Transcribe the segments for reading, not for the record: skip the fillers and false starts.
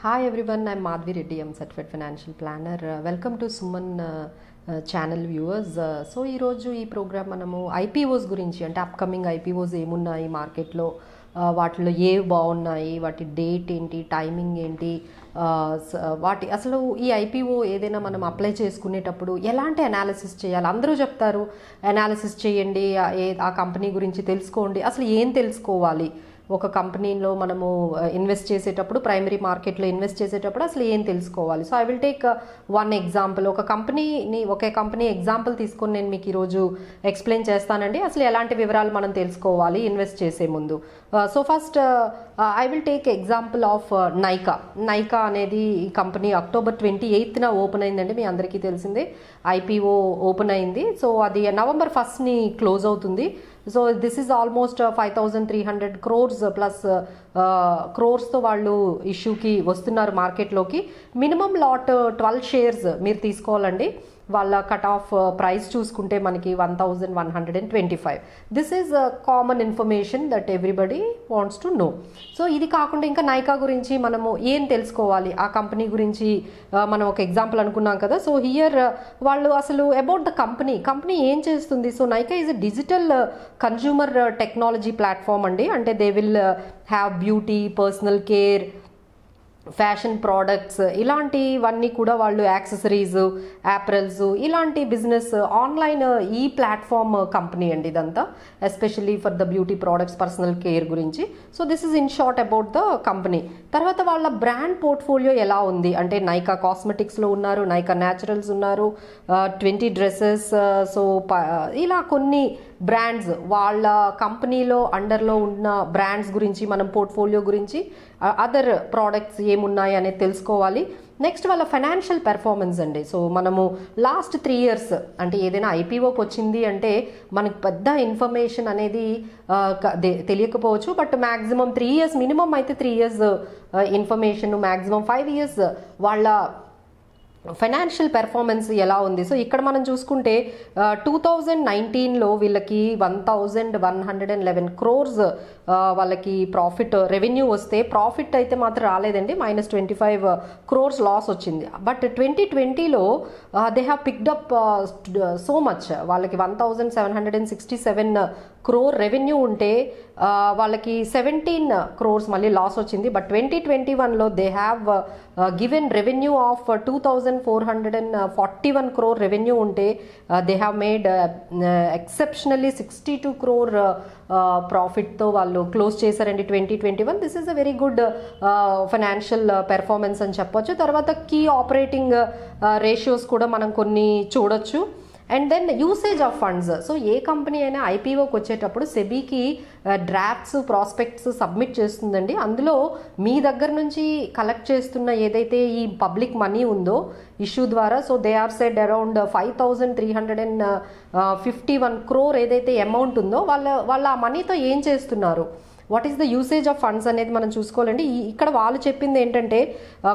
Hi everyone, I'm Madavi Reddy. I'm certified financial planner. Welcome to Suman channel viewers. So ఈరోజు ఈ programme మనము IPOs గురించి, అంటే upcoming IPOs ఏమున్నాయి మార్కెట్లో, వాటిలో ఏవి బాగున్నాయి, వాటి డేట్ ఏంటి, టైమింగ్ ఏంటి, వాటి అసలు ఈ ఐపీఓ ఏదైనా మనం అప్లై చేసుకునేటప్పుడు ఎలాంటి అనాలిసిస్ చేయాలి. అందరూ చెప్తారు అనాలిసిస్ చేయండి, ఆ కంపెనీ గురించి తెలుసుకోండి. అసలు ఏం తెలుసుకోవాలి ఒక కంపెనీలో మనము ఇన్వెస్ట్ చేసేటప్పుడు, ప్రైమరీ మార్కెట్లో ఇన్వెస్ట్ చేసేటప్పుడు అసలు ఏం తెలుసుకోవాలి. So I will take one example. ఒక కంపెనీ ఎగ్జాంపుల్ తీసుకొని నేను మీకు ఈరోజు ఎక్స్ప్లెయిన్ చేస్తానండి అసలు ఎలాంటి వివరాలు మనం తెలుసుకోవాలి ఇన్వెస్ట్ చేసే ముందు. So first I will take example of Nykaa అనేది ఈ కంపెనీ October 28న ఓపెన్ అయిందండి. మీ అందరికీ తెలిసిందే ఐపీఓ ఓపెన్ అయింది. సో అది November 1st క్లోజ్ అవుతుంది. So this is almost 5,300 crores plus క్రోర్స్తో వాళ్ళు ఇష్యూకి వస్తున్నారు మార్కెట్లోకి. మినిమం లాట్ 12 shares మీరు తీసుకోవాలండి. వాళ్ళ కట్ ఆఫ్ ప్రైస్ చూసుకుంటే మనకి 1,125. This is common information that everybody wants to know. So ఇది కాకుండా ఇంకా నైకా గురించి మనము ఏం తెలుసుకోవాలి, ఆ కంపెనీ గురించి మనం ఒక ఎగ్జాంపుల్ అనుకున్నాం కదా. సో హియర్ వాళ్ళు అసలు అబౌట్ ద కంపెనీ ఏం చేస్తుంది. So Nykaa is a digital consumer technology platform అండి. అంటే they will have beauty, personal care, fashion products, ఇలాంటివన్నీ కూడా వాళ్ళు యాక్సెసరీస్, యాప్రెల్స్, ఇలాంటి బిజినెస్ ఆన్లైన్ ఈ ప్లాట్ఫామ్ కంపెనీ అండి ఇదంతా, especially for the beauty products, personal care గురించి. So this is in short about the company. తర్వాత వాళ్ళ బ్రాండ్ పోర్ట్ఫోలియో ఎలా ఉంది అంటే నైకా కాస్మెటిక్స్లో ఉన్నారు, నైకా న్యాచురల్స్ ఉన్నారు, 20 డ్రెస్సెస్. సో ఇలా కొన్ని బ్రాండ్స్, వాళ్ళ కంపెనీలో అండర్లో ఉన్న బ్రాండ్స్ గురించి, మనం పోర్ట్ఫోలియో గురించి, అదర్ ప్రోడక్ట్స్ ఏమున్నాయి అనేది తెలుసుకోవాలి. నెక్స్ట్ వాళ్ళ ఫైనాన్షియల్ పెర్ఫార్మెన్స్ అండి. సో మనము లాస్ట్ 3 years అంటే ఏదైనా ఐపీఓకి వచ్చింది అంటే మనకు పెద్ద ఇన్ఫర్మేషన్ అనేది తెలియకపోవచ్చు. బట్ మ్యాక్సిమం 3 years, మినిమం అయితే 3 years ఇన్ఫర్మేషన్, మ్యాక్సిమం 5 years వాళ్ళ ఫైనాన్షియల్ పెర్ఫార్మెన్స్ ఎలా ఉంది. సో ఇక్కడ మనం చూసుకుంటే 2019లో వీళ్ళకి 1,111 crores వాళ్ళకి రెవెన్యూ వస్తే, ప్రాఫిట్ అయితే మాత్రం రాలేదండి, -25 crores లాస్ వచ్చింది. బట్ 2020లో they have picked up so much. వాళ్ళకి 1,767 crore రెవెన్యూ ఉంటే వాళ్ళకి 17 crores మళ్ళీ లాస్ వచ్చింది. బట్ 2021లో they have given revenue of 2,441 crore revenue ఉంటే they have made exceptionally 62 crore ప్రాఫిట్తో వాళ్ళు క్లోజ్ చేశారండి 2021. This is a very good financial performance అని చెప్పొచ్చు. తర్వాత కీ ఆపరేటింగ్ రేషియోస్ కూడా మనం కొన్ని చూడొచ్చు. And then usage of funds. So ఏ కంపెనీ అయినా ఐపీఓకి వచ్చేటప్పుడు సెబీకి డ్రాఫ్ట్స్, ప్రాస్పెక్ట్స్ సబ్మిట్ చేస్తుందండి. అందులో మీ దగ్గర నుంచి కలెక్ట్ చేస్తున్న ఏదైతే ఈ పబ్లిక్ మనీ ఉందో ఇష్యూ ద్వారా, so they are said around 5,351 crore ఏదైతే అమౌంట్ ఉందో వాళ్ళ ఆ మనీతో ఏం చేస్తున్నారు, what is the usage of funds అనేది మనం చూసుకోవాలండి. ఇక్కడ వాళ్ళు చెప్పింది ఏంటంటే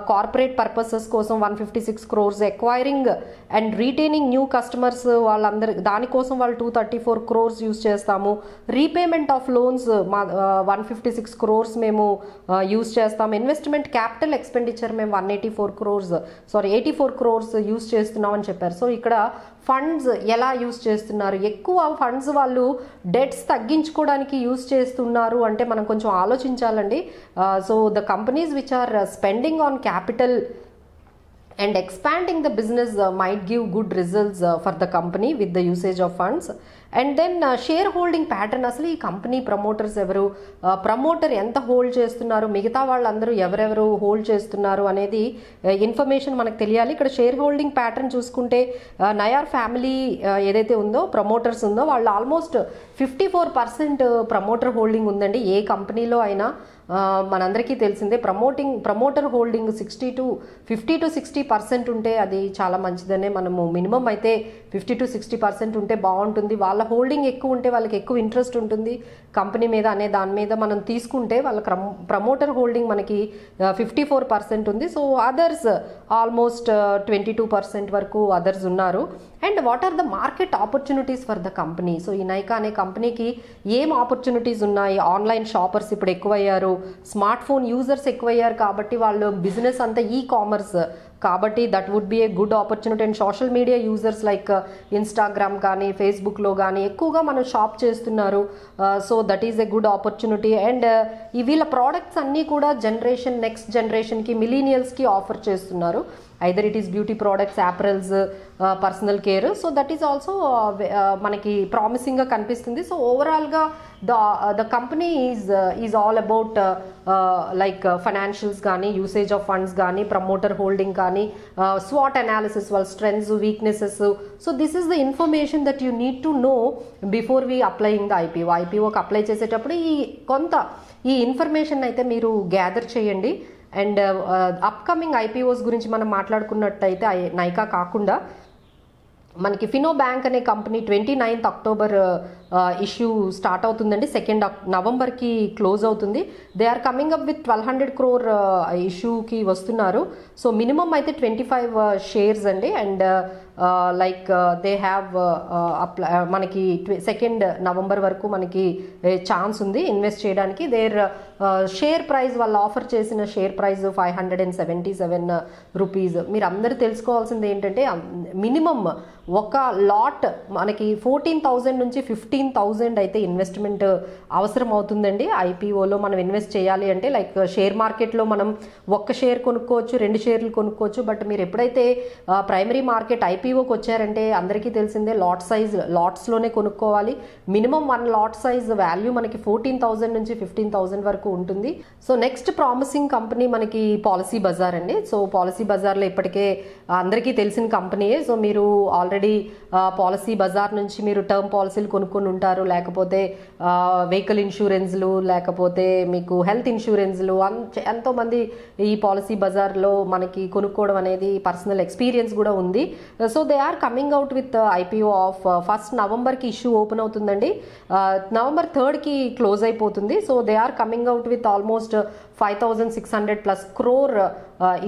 కార్పొరేట్ పర్పసెస్ కోసం 156 crores, acquiring and retaining new customers వాళ్ళందరి దానికోసం వాళ్ళు 234 crores యూజ్ చేస్తాము. రీపేమెంట్ ఆఫ్ లోన్స్ 156 crores మేము యూజ్ చేస్తాము. ఇన్వెస్ట్మెంట్ క్యాపిటల్ ఎక్స్పెండిచర్ మేము 84 crores యూజ్ చేస్తున్నాం అని చెప్పారు. సో ఇక్కడ ఫండ్స్ ఎలా యూజ్ చేస్తున్నారు, ఎక్కువ ఫండ్స్ వాళ్ళు డెట్స్ తగ్గించుకోవడానికి యూజ్ చేస్తున్నారు అంటే మనం కొంచెం ఆలోచించాలండి. So the companies which are spending on capital and expanding the business might give good results for the company with the usage of funds. And then share holding pattern, అసలు ఈ company promoters ఎవరు, promoter ఎంత hold చేస్తున్నారు, మిగతా వాళ్ళందరూ ఎవరెవరు hold చేస్తున్నారు అనేది ఇన్ఫర్మేషన్ మనకు తెలియాలి. ఇక్కడ షేర్ హోల్డింగ్ ప్యాటర్న్ చూసుకుంటే నయార్ ఫ్యామిలీ ఏదైతే ఉందో, ప్రమోటర్స్ ఉందో, వాళ్ళు ఆల్మోస్ట్ 54% ప్రమోటర్ హోల్డింగ్ ఉందండి. ఏ కంపెనీలో అయినా మనందరికీ తెలిసిందే ప్రమోటర్ హోల్డింగ్ 50 to 60% ఉంటే అది చాలా మంచిదనే మనము, మినిమం అయితే 50 to 60% ఉంటే బాగుంటుంది. వాళ్ళ హోల్డింగ్ ఎక్కువ ఉంటే వాళ్ళకి ఎక్కువ ఇంట్రెస్ట్ ఉంటుంది కంపెనీ మీద అనే దాని మీద మనం తీసుకుంటే వాళ్ళ ప్రమోటర్ హోల్డింగ్ మనకి 54% ఉంది. సో అదర్స్ ఆల్మోస్ట్ 22% వరకు అదర్స్ ఉన్నారు. And what are the market opportunities for the company. So ఈ నైకా అనే కంపెనీకి ఏం ఆపర్చునిటీస్ ఉన్నాయి, ఆన్లైన్ షాపర్స్ ఇప్పుడు ఎక్కువయ్యారు, స్మార్ట్ ఫోన్ యూజర్స్ ఎక్కువయ్యారు కాబట్టి వాళ్ళు బిజినెస్ అంతా ఈ కామర్స్ కాబట్టి that would be a good opportunity. And social media users like Instagram కానీ ఫేస్బుక్లో కానీ ఎక్కువగా మనం షాప్ చేస్తున్నారు. So that is a good opportunity. And ఈ వీళ్ళ ప్రోడక్ట్స్ అన్నీ కూడా నెక్స్ట్ జనరేషన్కి మిలీనియల్స్కి ఆఫర్ చేస్తున్నారు. Either it is beauty products, apparels, personal care. So that is also మనకి ప్రామిసింగ్గా కనిపిస్తుంది. సో ఓవరాల్గా the company is all about like financials కానీ, యూసేజ్ ఆఫ్ ఫండ్స్ కానీ, ప్రమోటర్ హోల్డింగ్ కానీ, స్వాట్ అనాలిసిస్, వాళ్ళ strengths, weaknesses. So this is the information that you need to know before we applying the ఐపీఓకి అప్లై చేసేటప్పుడు ఈ information అయితే మీరు గ్యాదర్ చేయండి. అండ్ అప్కమింగ్ ఐపీఓస్ గురించి మనం మాట్లాడుకున్నట్టయితే నైకా కాకుండా మనకి ఫినో బ్యాంక్ అనే company 29th October issue start అవుతుందండి. 2nd Novemberకి క్లోజ్ అవుతుంది. They are coming up with 1200 crore ఇష్యూకి వస్తున్నారు. సో మినిమం అయితే 25 shares అండి. అండ్ లైక్ దే హ్యావ్ మనకి 2nd November వరకు మనకి ఛాన్స్ ఉంది ఇన్వెస్ట్ చేయడానికి. దేర్ షేర్ ప్రైస్, వాళ్ళు ఆఫర్ చేసిన షేర్ ప్రైస్ 577 రూపీస్. మీరు అందరూ తెలుసుకోవాల్సింది ఏంటంటే మినిమం ఒక లాట్ మనకి 14,000 నుంచి 15,000 అయితే ఇన్వెస్ట్మెంట్ అవసరం అవుతుందండి. ఐపీఓలో మనం ఇన్వెస్ట్ చేయాలి అంటే లైక్ షేర్ మార్కెట్లో మనం ఒక్క షేర్ కొనుక్కోవచ్చు, 2 షేర్లు కొనుక్కోవచ్చు. బట్ మీరు ఎప్పుడైతే ప్రైమరీ మార్కెట్ ఐపీఓకి వచ్చారంటే అందరికీ తెలిసిందే లాట్స్లోనే కొనుక్కోవాలి. మినిమం 1 lot సైజ్ వాల్యూ మనకి 14,000 నుంచి 15,000 వరకు ఉంటుంది. సో నెక్స్ట్ ప్రామిసింగ్ కంపెనీ మనకి పాలసీ బజార్ అండి. సో పాలసీ బజార్లో ఇప్పటికే అందరికీ తెలిసిన కంపెనీయే. సో మీరు ఆల్రెడీ పాలసీ బజార్ నుంచి మీరు టర్మ్ పాలసీలు కొనుక్కొని ఉంటారు, లేకపోతే వెహికల్ ఇన్సూరెన్స్లు, లేకపోతే మీకు హెల్త్ ఇన్సూరెన్స్లు. ఎంతోమంది ఈ పాలసీ బజార్లో మనకి కొనుక్కోవడం అనేది పర్సనల్ ఎక్స్పీరియన్స్ కూడా ఉంది. So they are coming out with IPO of 1st Novemberకి ఇష్యూ ఓపెన్ అవుతుందండి. November 3rd క్లోజ్ అయిపోతుంది. So they are coming out with almost 5,600+ crore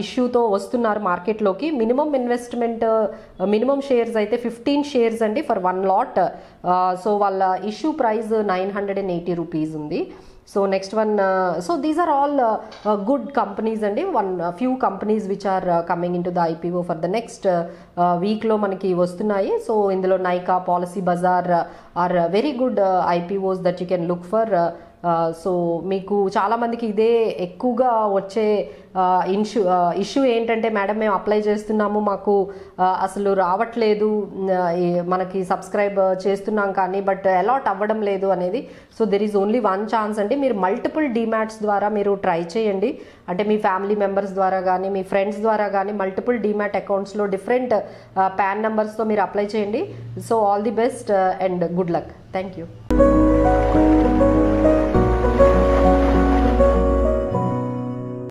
ఇష్యూతో వస్తున్నారు మార్కెట్లోకి. మినిమం ఇన్వెస్ట్మెంట్, మినిమం షేర్స్ అయితే 15 shares అండి ఫర్ 1 lot. సో వాళ్ళ ఇష్యూ ప్రైస్ 980 రూపీస్ ఉంది. So next one, so these are all good companies అండి. few companies which are coming into the IPO for the next వీక్లో మనకి వస్తున్నాయి. So ఇందులో Nykaa, Policybazaar are very good IPOs that you can look for. So మీకు చాలామందికి ఇదే ఎక్కువగా వచ్చే ఇష్యూ ఏంటంటే, మేడం మేము అప్లై చేస్తున్నాము, మాకు అసలు రావట్లేదు, మనకి సబ్స్క్రైబ్ చేస్తున్నాం కానీ బట్ అలాట్ అవ్వడం లేదు అనేది. So there is only 1 chance అండి. మీరు మల్టిపుల్ డీమ్యాట్స్ ద్వారా మీరు ట్రై చేయండి. అంటే మీ ఫ్యామిలీ మెంబర్స్ ద్వారా కానీ, మీ ఫ్రెండ్స్ ద్వారా కానీ మల్టిపుల్ డీమ్యాట్ అకౌంట్స్లో డిఫరెంట్ పాన్ నెంబర్స్తో మీరు అప్లై చేయండి. So all the best and good luck. Thank you.